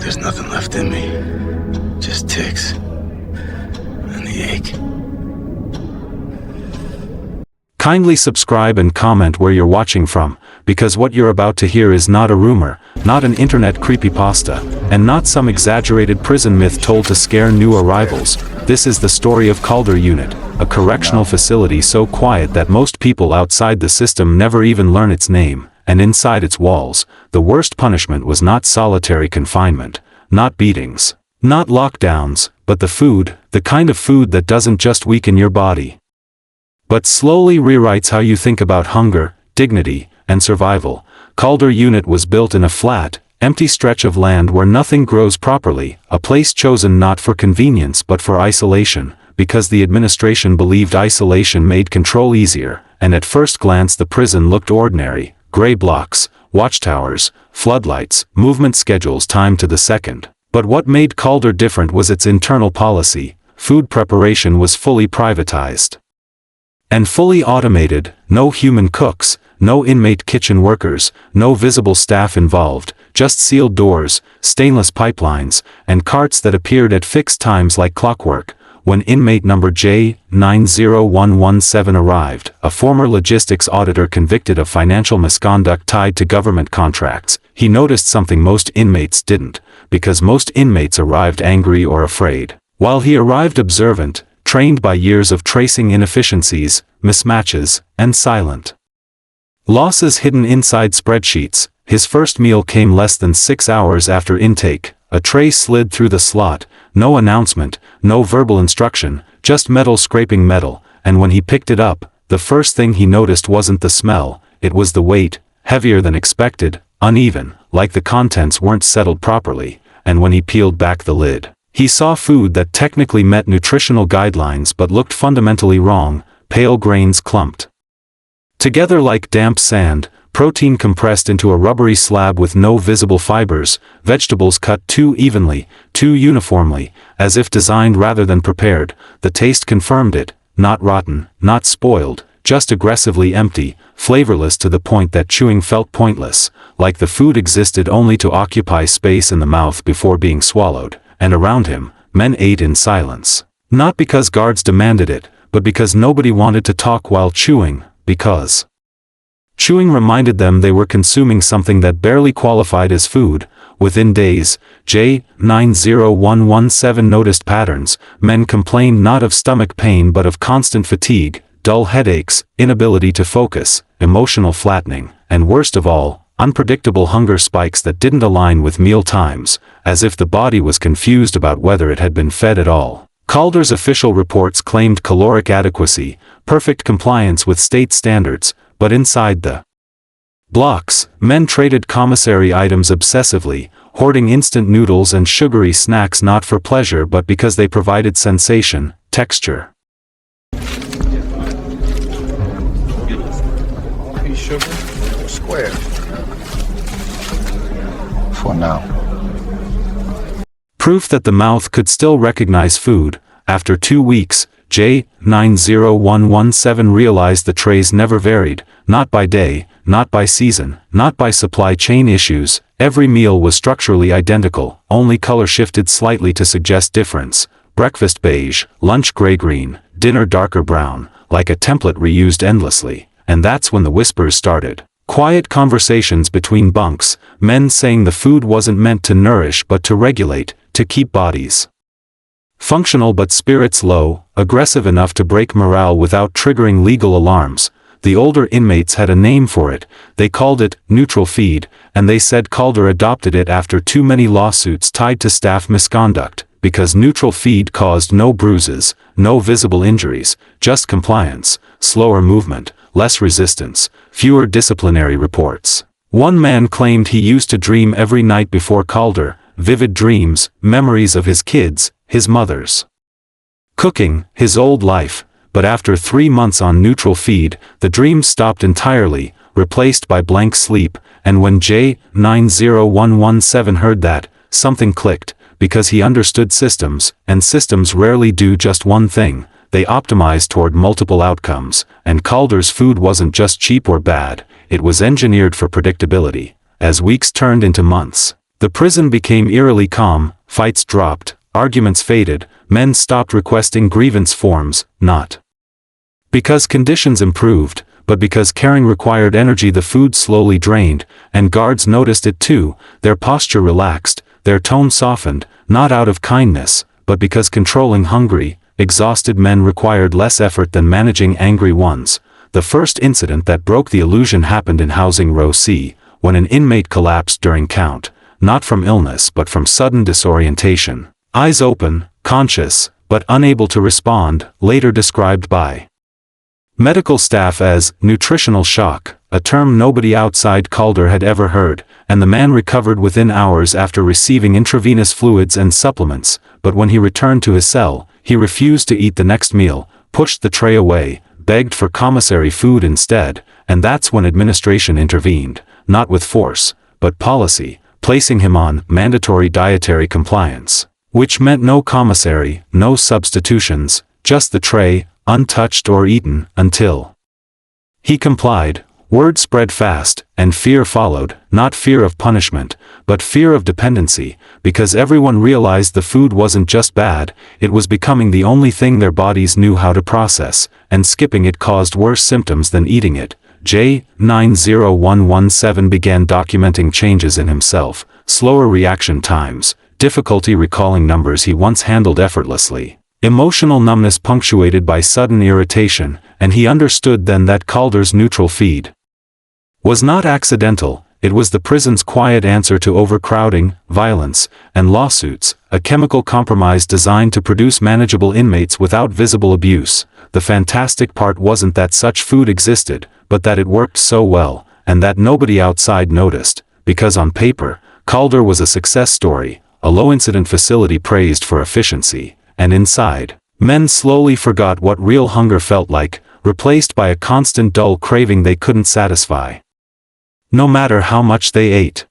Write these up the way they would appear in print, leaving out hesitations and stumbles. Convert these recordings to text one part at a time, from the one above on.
there's nothing left in me. Just ticks. And the ache. Kindly subscribe and comment where you're watching from, because what you're about to hear is not a rumor, not an internet creepypasta, and not some exaggerated prison myth told to scare new arrivals. This is the story of Calder Unit, a correctional facility so quiet that most people outside the system never even learn its name, and inside its walls, the worst punishment was not solitary confinement, not beatings, not lockdowns, but the food, the kind of food that doesn't just weaken your body, but slowly rewrites how you think about hunger, dignity, and survival. Calder Unit was built in a flat, empty stretch of land where nothing grows properly, a place chosen not for convenience but for isolation, because the administration believed isolation made control easier, and at first glance the prison looked ordinary: gray blocks, watchtowers, floodlights, movement schedules timed to the second. But what made Calder different was its internal policy. Food preparation was fully privatized and fully automated. No human cooks, no inmate kitchen workers, no visible staff involved, just sealed doors, stainless pipelines, and carts that appeared at fixed times like clockwork. When inmate number J90117 arrived, a former logistics auditor convicted of financial misconduct tied to government contracts, he noticed something most inmates didn't, because most inmates arrived angry or afraid, while he arrived observant, trained by years of tracing inefficiencies, mismatches, and silent losses hidden inside spreadsheets. His first meal came less than 6 hours after intake. A tray slid through the slot, no announcement, no verbal instruction, just metal scraping metal, and when he picked it up, the first thing he noticed wasn't the smell, it was the weight, heavier than expected, uneven, like the contents weren't settled properly, and when he peeled back the lid, he saw food that technically met nutritional guidelines but looked fundamentally wrong: pale grains clumped together like damp sand, protein compressed into a rubbery slab with no visible fibers, vegetables cut too evenly, too uniformly, as if designed rather than prepared. The taste confirmed it: not rotten, not spoiled, just aggressively empty, flavorless to the point that chewing felt pointless, like the food existed only to occupy space in the mouth before being swallowed. And around him, men ate in silence. Not because guards demanded it, but because nobody wanted to talk while chewing, because chewing reminded them they were consuming something that barely qualified as food. Within days, J90117 noticed patterns. Men complained not of stomach pain but of constant fatigue, dull headaches, inability to focus, emotional flattening, and worst of all, unpredictable hunger spikes that didn't align with meal times, as if the body was confused about whether it had been fed at all. Calder's official reports claimed caloric adequacy, perfect compliance with state standards, but inside the blocks, men traded commissary items obsessively, hoarding instant noodles and sugary snacks not for pleasure but because they provided sensation, texture. Sugar? Square. For now. Proof that the mouth could still recognize food. After 2 weeks, J90117 realized the trays never varied, not by day, not by season, not by supply chain issues. Every meal was structurally identical, only color shifted slightly to suggest difference: breakfast beige, lunch gray-green, dinner darker brown, like a template reused endlessly. And that's when the whispers started. Quiet conversations between bunks, men saying the food wasn't meant to nourish but to regulate, to keep bodies functional but spirits low, aggressive enough to break morale without triggering legal alarms. The older inmates had a name for it. They called it neutral feed, and they said Calder adopted it after too many lawsuits tied to staff misconduct, because neutral feed caused no bruises, no visible injuries, just compliance, slower movement, less resistance, fewer disciplinary reports. One man claimed he used to dream every night before Calder, vivid dreams, memories of his kids, his mother's cooking, his old life. But after 3 months on neutral feed, the dreams stopped entirely, replaced by blank sleep. And when J90117 heard that, something clicked, because he understood systems, and systems rarely do just one thing. They optimized toward multiple outcomes, and Calder's food wasn't just cheap or bad, it was engineered for predictability. As weeks turned into months, The prison became eerily calm, fights dropped, arguments faded, men stopped requesting grievance forms, not because conditions improved, but because caring required energy. The food slowly drained, and guards noticed it too. Their posture relaxed, their tone softened, not out of kindness, but because controlling hungry, exhausted men required less effort than managing angry ones. The first incident that broke the illusion happened in Housing Row C, when an inmate collapsed during count, not from illness but from sudden disorientation. Eyes open, conscious, but unable to respond, later described by medical staff as nutritional shock, a term nobody outside Calder had ever heard, and the man recovered within hours after receiving intravenous fluids and supplements. But when he returned to his cell, he refused to eat the next meal, pushed the tray away, begged for commissary food instead, and that's when administration intervened, not with force, but policy, placing him on mandatory dietary compliance, which meant no commissary, no substitutions, just the tray, untouched or eaten, until he complied. Word spread fast, and fear followed, not fear of punishment, but fear of dependency, because everyone realized the food wasn't just bad, it was becoming the only thing their bodies knew how to process, and skipping it caused worse symptoms than eating it. J90117 began documenting changes in himself, slower reaction times, difficulty recalling numbers he once handled effortlessly, emotional numbness punctuated by sudden irritation, and he understood then that Calder's neutral feed was not accidental. It was the prison's quiet answer to overcrowding, violence, and lawsuits, a chemical compromise designed to produce manageable inmates without visible abuse. The fantastic part wasn't that such food existed, but that it worked so well, and that nobody outside noticed, because on paper, Calder was a success story, a low-incident facility praised for efficiency, and inside, men slowly forgot what real hunger felt like, replaced by a constant dull craving they couldn't satisfy, no matter how much they ate.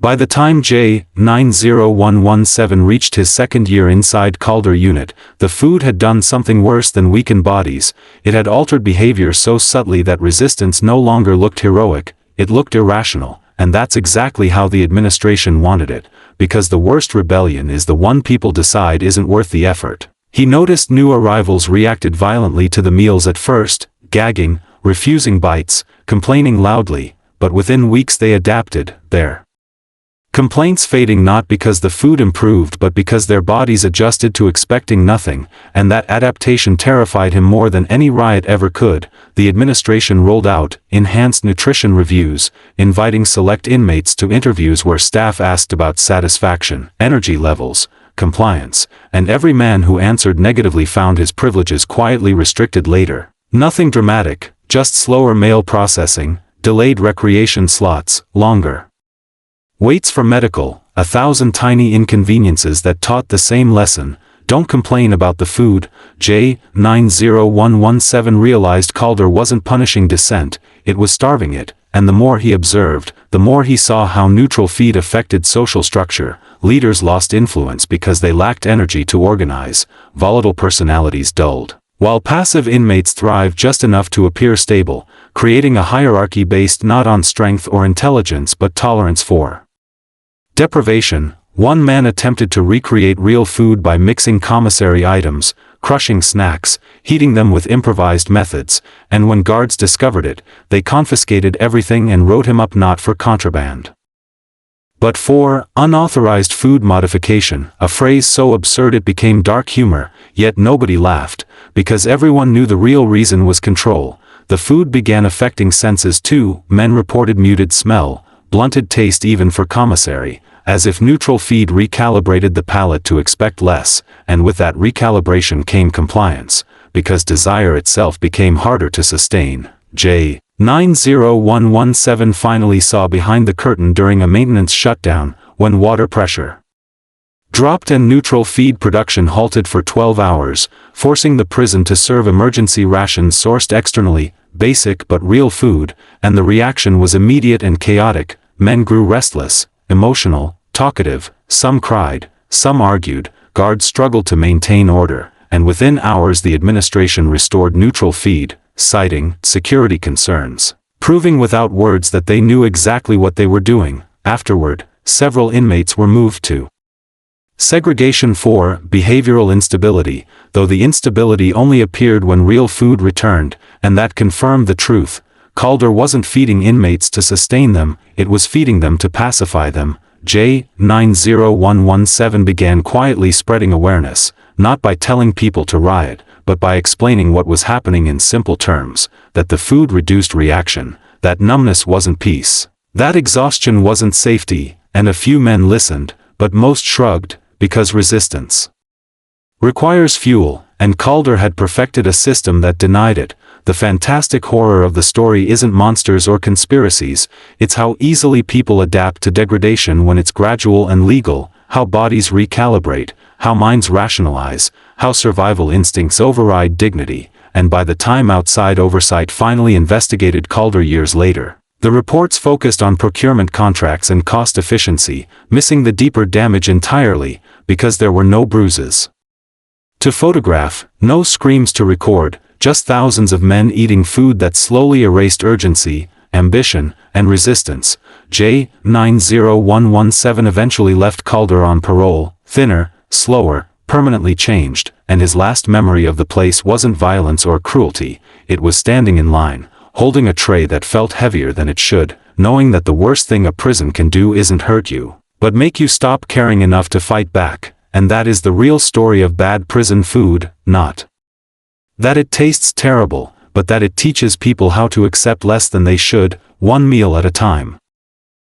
By the time J90117 reached his second year inside Calder Unit, the food had done something worse than weaken bodies. It had altered behavior so subtly that resistance no longer looked heroic, it looked irrational, and that's exactly how the administration wanted it, because the worst rebellion is the one people decide isn't worth the effort. He noticed new arrivals reacted violently to the meals at first, gagging, refusing bites, complaining loudly, but within weeks they adapted, their complaints fading not because the food improved but because their bodies adjusted to expecting nothing, and that adaptation terrified him more than any riot ever could. The administration rolled out enhanced nutrition reviews, inviting select inmates to interviews where staff asked about satisfaction, energy levels, compliance, and every man who answered negatively found his privileges quietly restricted later. Nothing dramatic, just slower mail processing, delayed recreation slots, longer waits for medical, 1,000 tiny inconveniences that taught the same lesson. Don't complain about the food. J90117 realized Calder wasn't punishing dissent, it was starving it, and the more he observed, the more he saw how neutral feed affected social structure. Leaders lost influence because they lacked energy to organize, volatile personalities dulled, while passive inmates thrived just enough to appear stable, creating a hierarchy based not on strength or intelligence but tolerance for deprivation. One man attempted to recreate real food by mixing commissary items, crushing snacks, heating them with improvised methods, and when guards discovered it, they confiscated everything and wrote him up not for contraband, but for unauthorized food modification, a phrase so absurd it became dark humor. Yet nobody laughed, because everyone knew the real reason was control. The food began affecting senses too. Men reported muted smell, blunted taste even for commissary, as if neutral feed recalibrated the palate to expect less, and with that recalibration came compliance, because desire itself became harder to sustain. J90117 finally saw behind the curtain during a maintenance shutdown, when water pressure dropped and neutral feed production halted for 12 hours, forcing the prison to serve emergency rations sourced externally, basic but real food, and the reaction was immediate and chaotic. Men grew restless, emotional, talkative, some cried, some argued, guards struggled to maintain order, and within hours the administration restored neutral feed, citing security concerns, proving without words that they knew exactly what they were doing. Afterward, several inmates were moved to segregation for behavioral instability, though the instability only appeared when real food returned, and that confirmed the truth. Calder wasn't feeding inmates to sustain them, it was feeding them to pacify them. J90117 began quietly spreading awareness, not by telling people to riot, but by explaining what was happening in simple terms, that the food reduced reaction, that numbness wasn't peace, that exhaustion wasn't safety, and a few men listened, but most shrugged, because resistance requires fuel, and Calder had perfected a system that denied it. The fantastic horror of the story isn't monsters or conspiracies, it's how easily people adapt to degradation when it's gradual and legal, how bodies recalibrate, how minds rationalize, how survival instincts override dignity, and by the time outside oversight finally investigated Calder years later, the reports focused on procurement contracts and cost efficiency, missing the deeper damage entirely, because there were no bruises to photograph, no screams to record, just thousands of men eating food that slowly erased urgency, ambition, and resistance. J90117 eventually left Calder on parole, thinner, slower, permanently changed, and his last memory of the place wasn't violence or cruelty, it was standing in line, holding a tray that felt heavier than it should, knowing that the worst thing a prison can do isn't hurt you, but make you stop caring enough to fight back, and that is the real story of bad prison food, not that it tastes terrible, but that it teaches people how to accept less than they should, one meal at a time.